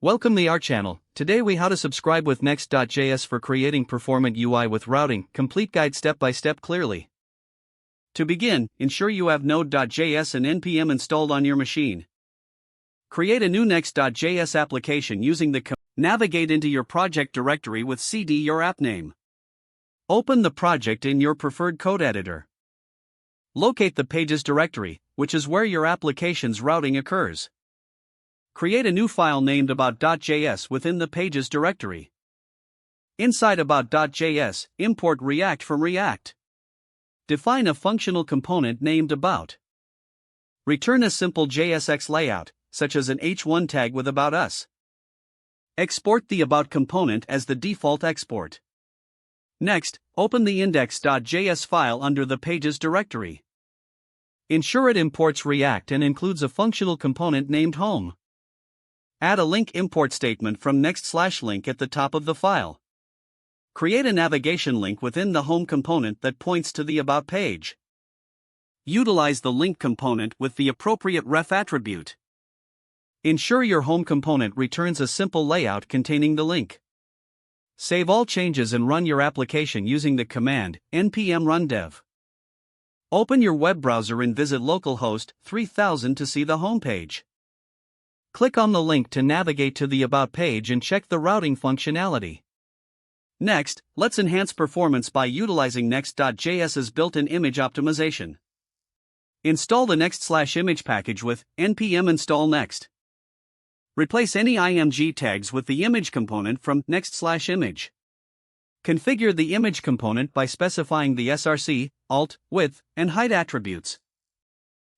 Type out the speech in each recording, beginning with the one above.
Welcome to our channel. Today we how to subscribe with Next.js for creating performant UI with routing, complete guide step by step clearly. To begin, ensure you have Node.js and npm installed on your machine. Create a new Next.js application using the navigate into your project directory with cd your app name. Open the project in your preferred code editor. Locate the pages directory, which is where your application's routing occurs. Create a new file named about.js within the pages directory. Inside about.js, import React from React. Define a functional component named about. Return a simple JSX layout, such as an h1 tag with about us. Export the about component as the default export. Next, open the index.js file under the pages directory. Ensure it imports React and includes a functional component named home. Add a link import statement from next/link at the top of the file. Create a navigation link within the home component that points to the about page. Utilize the link component with the appropriate ref attribute. Ensure your home component returns a simple layout containing the link. Save all changes and run your application using the command npm run dev. Open your web browser and visit localhost 3000 to see the home page. Click on the link to navigate to the About page and check the routing functionality. Next, let's enhance performance by utilizing Next.js's built-in image optimization. Install the Next/image package with npm install next. Replace any img tags with the image component from Next/image. Configure the image component by specifying the src, alt, width, and height attributes.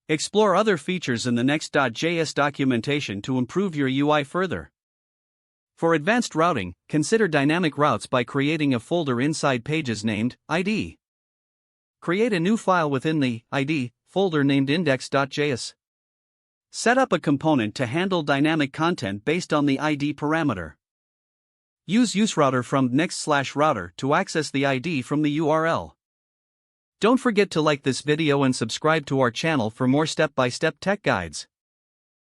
Explore other features in the Next.js documentation to improve your UI further. For advanced routing, consider dynamic routes by creating a folder inside pages named ID. Create a new file within the ID folder named index.js. Set up a component to handle dynamic content based on the ID parameter. Use useRouter from Next/router to access the ID from the URL. Don't forget to like this video and subscribe to our channel for more step-by-step tech guides.